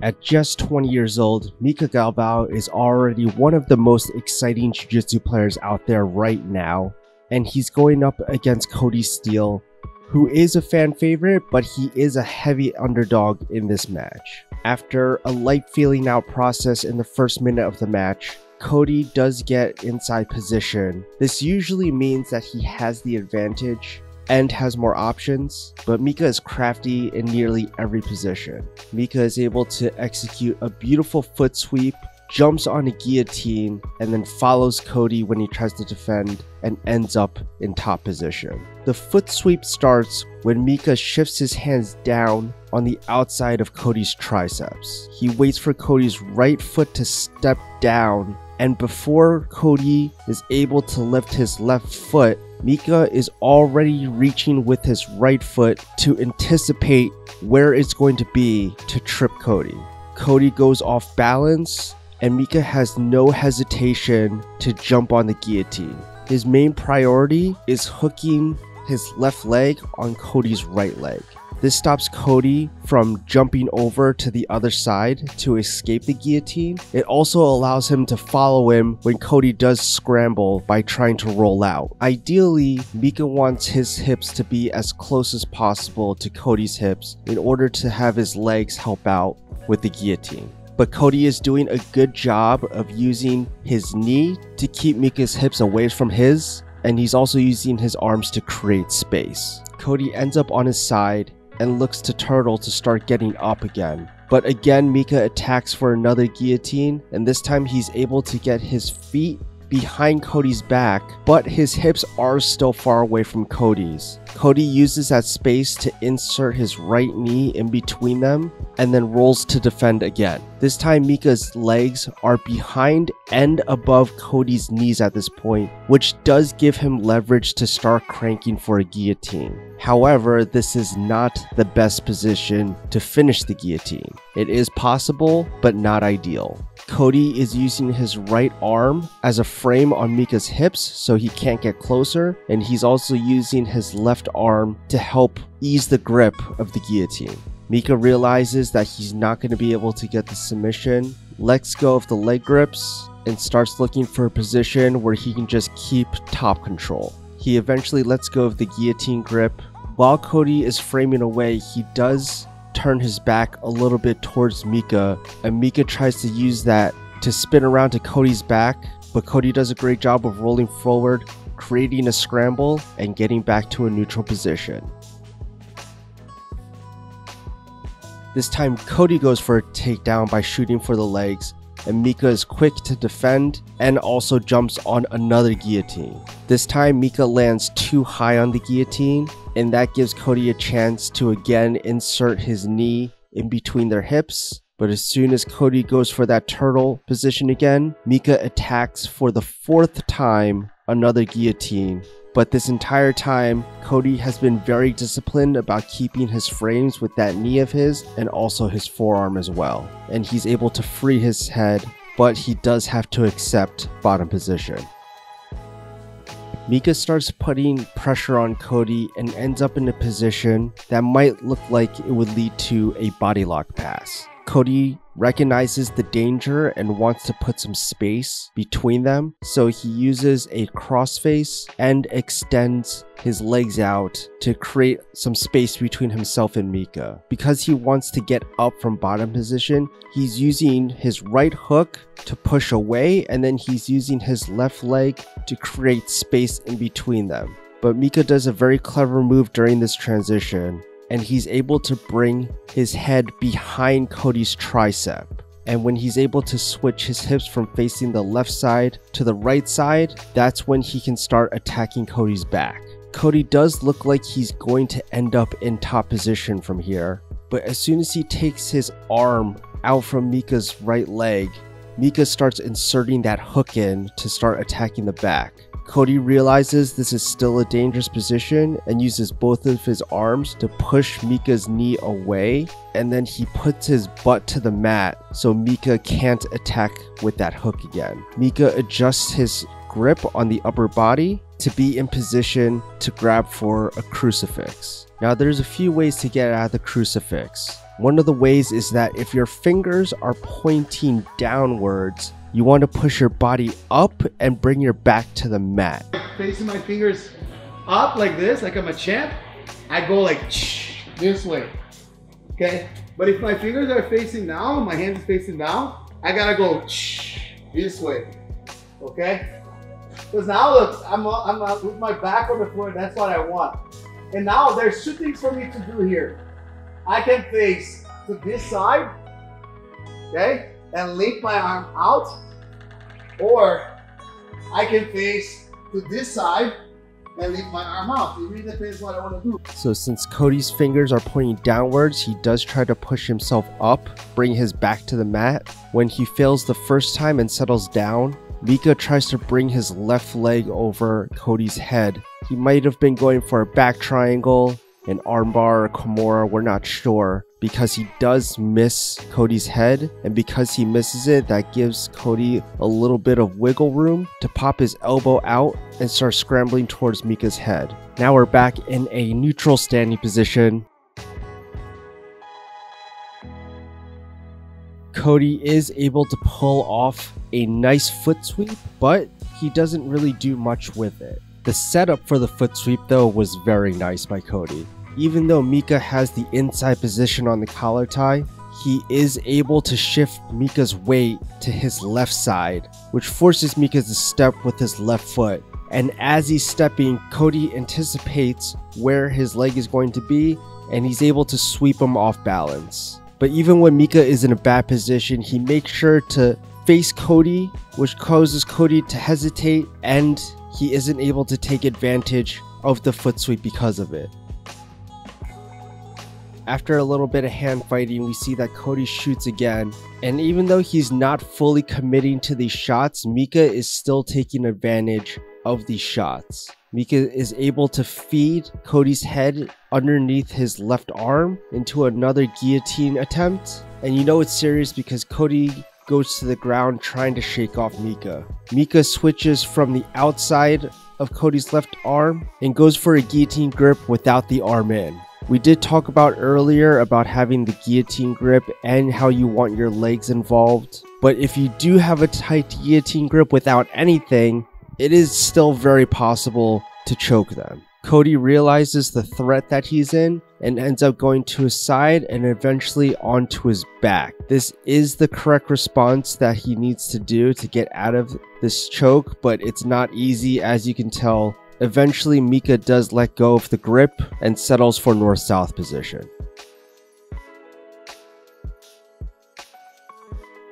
At just 20 years old, Mica Galvao is already one of the most exciting Jiu-Jitsu players out there right now, and he's going up against Kody Steele, who is a fan favorite, but he is a heavy underdog in this match. After a light feeling out process in the first minute of the match, Kody does get inside position. This usually means that he has the advantage and has more options, but Mica is crafty in nearly every position. Mica is able to execute a beautiful foot sweep, jumps on a guillotine, and then follows Kody when he tries to defend and ends up in top position. The foot sweep starts when Mica shifts his hands down on the outside of Kody's triceps. He waits for Kody's right foot to step down, and before Kody is able to lift his left foot, Mica is already reaching with his right foot to anticipate where it's going to be to trip Kody. Kody goes off balance, and Mica has no hesitation to jump on the guillotine. His main priority is hooking his left leg on Kody's right leg. This stops Kody from jumping over to the other side to escape the guillotine. It also allows him to follow him when Kody does scramble by trying to roll out. Ideally, Mica wants his hips to be as close as possible to Kody's hips in order to have his legs help out with the guillotine. But Kody is doing a good job of using his knee to keep Mica's hips away from his, and he's also using his arms to create space. Kody ends up on his side and looks to turtle to start getting up again. But again, Mica attacks for another guillotine, and this time he's able to get his feet behind Kody's back, but his hips are still far away from Kody's. Kody uses that space to insert his right knee in between them and then rolls to defend again. This time Mica's legs are behind and above Kody's knees at this point, which does give him leverage to start cranking for a guillotine. However, this is not the best position to finish the guillotine. It is possible, but not ideal. Kody is using his right arm as a frame on Mica's hips so he can't get closer, and he's also using his left arm to help ease the grip of the guillotine. Mica realizes that he's not going to be able to get the submission, lets go of the leg grips, and starts looking for a position where he can just keep top control. He eventually lets go of the guillotine grip. While Kody is framing away, he does turn his back a little bit towards Mica, and Mica tries to use that to spin around to Kody's back, but Kody does a great job of rolling forward, creating a scramble, and getting back to a neutral position. This time Kody goes for a takedown by shooting for the legs, and Mica is quick to defend and also jumps on another guillotine. This time Mica lands too high on the guillotine, and that gives Kody a chance to again insert his knee in between their hips. But as soon as Kody goes for that turtle position again, Mica attacks for the fourth time another guillotine. But this entire time, Kody has been very disciplined about keeping his frames with that knee of his and also his forearm as well. And he's able to free his head, but he does have to accept bottom position. Mica starts putting pressure on Kody and ends up in a position that might look like it would lead to a body lock pass. Kody recognizes the danger and wants to put some space between them, so he uses a crossface and extends his legs out to create some space between himself and Mica. Because he wants to get up from bottom position, he's using his right hook to push away, and then he's using his left leg to create space in between them. But Mica does a very clever move during this transition, and he's able to bring his head behind Kody's tricep. And when he's able to switch his hips from facing the left side to the right side, that's when he can start attacking Kody's back. Kody does look like he's going to end up in top position from here, but as soon as he takes his arm out from Mica's right leg, Mica starts inserting that hook in to start attacking the back. Kody realizes this is still a dangerous position and uses both of his arms to push Mica's knee away, and then he puts his butt to the mat so Mica can't attack with that hook again. Mica adjusts his grip on the upper body to be in position to grab for a crucifix. Now there's a few ways to get out of the crucifix. One of the ways is that if your fingers are pointing downwards, you want to push your body up and bring your back to the mat. Facing my fingers up like this, like I'm a champ, I go like this way, okay? But if my fingers are facing down, my hands are facing down, I gotta go this way, okay? Because now look, I'm with my back on the floor, that's what I want. And now there's two things for me to do here. I can face to this side, okay? And link my arm out, or I can face to this side and leave my arm out. It really depends what I want to do. So since Kody's fingers are pointing downwards, he does try to push himself up, bring his back to the mat. When he fails the first time and settles down, Mica tries to bring his left leg over Kody's head. He might have been going for a back triangle, an armbar, or Kimura, we're not sure, because he does miss Kody's head, and because he misses it, that gives Kody a little bit of wiggle room to pop his elbow out and start scrambling towards Mica's head. Now we're back in a neutral standing position. Kody is able to pull off a nice foot sweep, but he doesn't really do much with it. The setup for the foot sweep though was very nice by Kody. Even though Mica has the inside position on the collar tie, he is able to shift Mica's weight to his left side, which forces Mica to step with his left foot. And as he's stepping, Kody anticipates where his leg is going to be, and he's able to sweep him off balance. But even when Mica is in a bad position, he makes sure to face Kody, which causes Kody to hesitate, and he isn't able to take advantage of the foot sweep because of it. After a little bit of hand fighting, we see that Kody shoots again, and even though he's not fully committing to these shots, Mica is still taking advantage of these shots. Mica is able to feed Kody's head underneath his left arm into another guillotine attempt, and you know it's serious because Kody goes to the ground trying to shake off Mica. Mica switches from the outside of Kody's left arm and goes for a guillotine grip without the arm in. We did talk about earlier about having the guillotine grip and how you want your legs involved, but if you do have a tight guillotine grip without anything, it is still very possible to choke them. Kody realizes the threat that he's in and ends up going to his side and eventually onto his back. This is the correct response that he needs to do to get out of this choke, but it's not easy, as you can tell. Eventually, Mica does let go of the grip and settles for north-south position.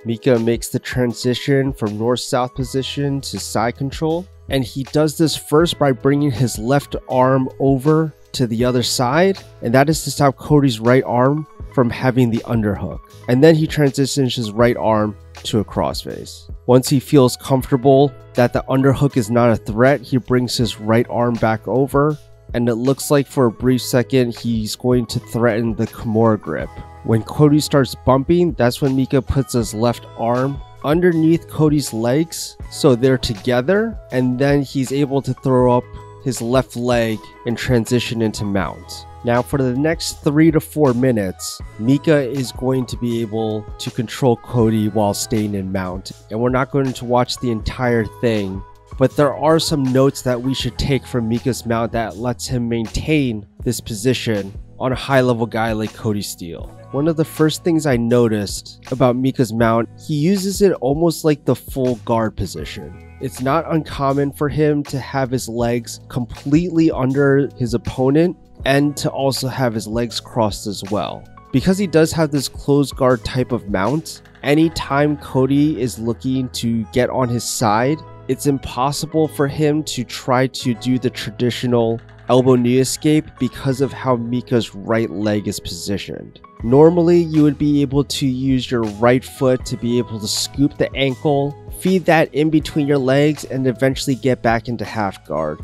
Mica makes the transition from north-south position to side control, and he does this first by bringing his left arm over to the other side, and that is to stop Kody's right arm from having the underhook. And then he transitions his right arm to a crossface. Once he feels comfortable that the underhook is not a threat, he brings his right arm back over, and it looks like for a brief second he's going to threaten the Kimura grip. When Kody starts bumping, that's when Mica puts his left arm underneath Kody's legs so they're together, and then he's able to throw up his left leg and transition into mount. Now for the next 3 to 4 minutes, Mica is going to be able to control Kody while staying in mount, and we're not going to watch the entire thing, but there are some notes that we should take from Mica's mount that lets him maintain this position on a high-level guy like Kody Steele. One of the first things I noticed about Mica's mount, he uses it almost like the full guard position. It's not uncommon for him to have his legs completely under his opponent and to also have his legs crossed as well. Because he does have this closed guard type of mount, anytime Kody is looking to get on his side, it's impossible for him to try to do the traditional elbow knee escape because of how Mica's right leg is positioned. Normally, you would be able to use your right foot to be able to scoop the ankle, feed that in between your legs, and eventually get back into half guard.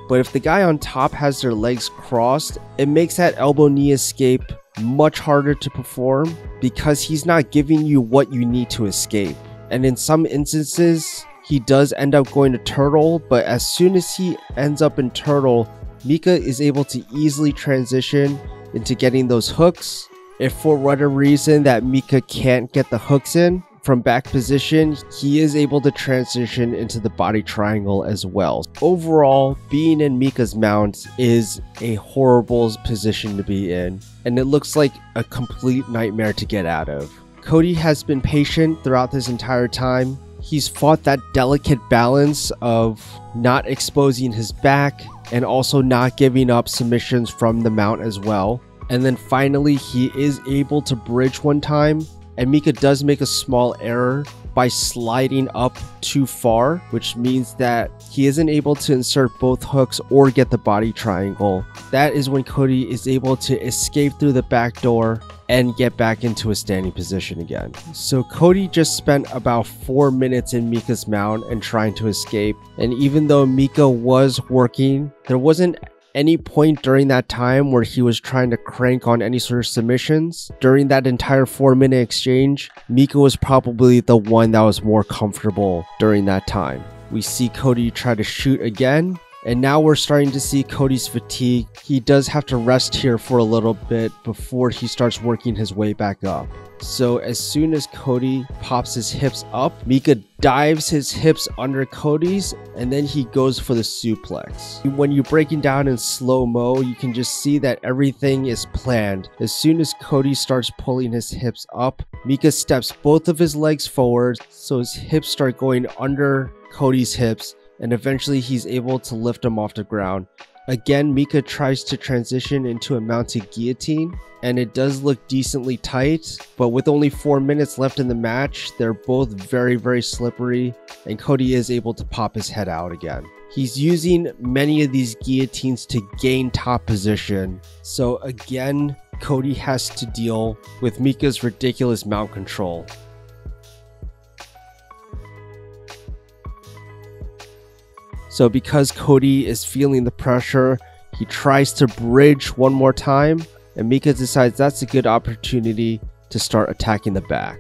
But if the guy on top has their legs crossed, it makes that elbow knee escape much harder to perform because he's not giving you what you need to escape. And in some instances, he does end up going to turtle, but as soon as he ends up in turtle, Mica is able to easily transition into getting those hooks If for whatever reason that Mica can't get the hooks in from back position, he is able to transition into the body triangle as well. Overall, being in Mica's mount is a horrible position to be in, and it looks like a complete nightmare to get out of. Kody has been patient throughout this entire time. He's fought that delicate balance of not exposing his back and also not giving up submissions from the mount as well. And then finally, he is able to bridge one time, and Mica does make a small error by sliding up too far, which means that he isn't able to insert both hooks or get the body triangle. That is when Kody is able to escape through the back door and get back into a standing position again. So Kody just spent about 4 minutes in Mica's mount and trying to escape. And even though Mica was working, there wasn't any point during that time where he was trying to crank on any sort of submissions. During that entire 4-minute exchange, Mica was probably the one that was more comfortable during that time. We see Kody try to shoot again, and now we're starting to see Kody's fatigue. He does have to rest here for a little bit before he starts working his way back up. So as soon as Kody pops his hips up, Mica dives his hips under Kody's, and then he goes for the suplex. When you're breaking down in slow-mo, you can just see that everything is planned. As soon as Kody starts pulling his hips up, Mica steps both of his legs forward, so his hips start going under Kody's hips, and eventually he's able to lift him off the ground. Again, Mica tries to transition into a mounted guillotine, and it does look decently tight, but with only 4 minutes left in the match, they're both very slippery, and Kody is able to pop his head out again. He's using many of these guillotines to gain top position, so again, Kody has to deal with Mica's ridiculous mount control. So because Kody is feeling the pressure, he tries to bridge one more time, and Mica decides that's a good opportunity to start attacking the back.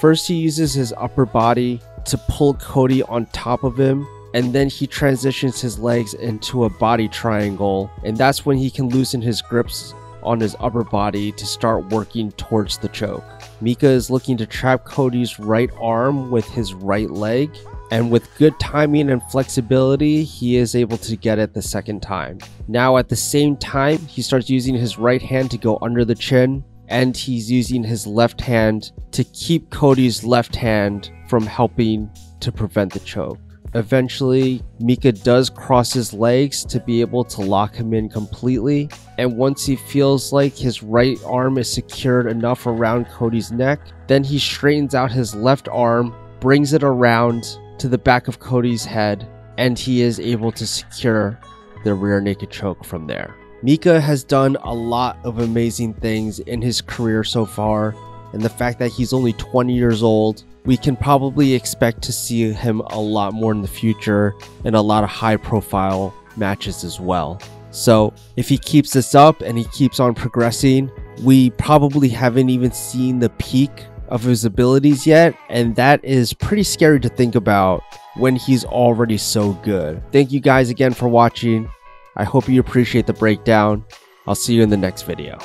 First, he uses his upper body to pull Kody on top of him, and then he transitions his legs into a body triangle, and that's when he can loosen his grips on his upper body to start working towards the choke. Mica is looking to trap Kody's right arm with his right leg, and with good timing and flexibility, he is able to get it the second time. Now at the same time, he starts using his right hand to go under the chin, and he's using his left hand to keep Kody's left hand from helping to prevent the choke. Eventually, Mica does cross his legs to be able to lock him in completely, and once he feels like his right arm is secured enough around Kody's neck, then he straightens out his left arm, brings it around to the back of Kody's head, and he is able to secure the rear naked choke from there. Mica has done a lot of amazing things in his career so far, and the fact that he's only 20 years old, we can probably expect to see him a lot more in the future in a lot of high profile matches as well. So if he keeps this up and he keeps on progressing, we probably haven't even seen the peak of his abilities yet, and that is pretty scary to think about when he's already so good. Thank you guys again for watching. I hope you appreciate the breakdown. I'll see you in the next video.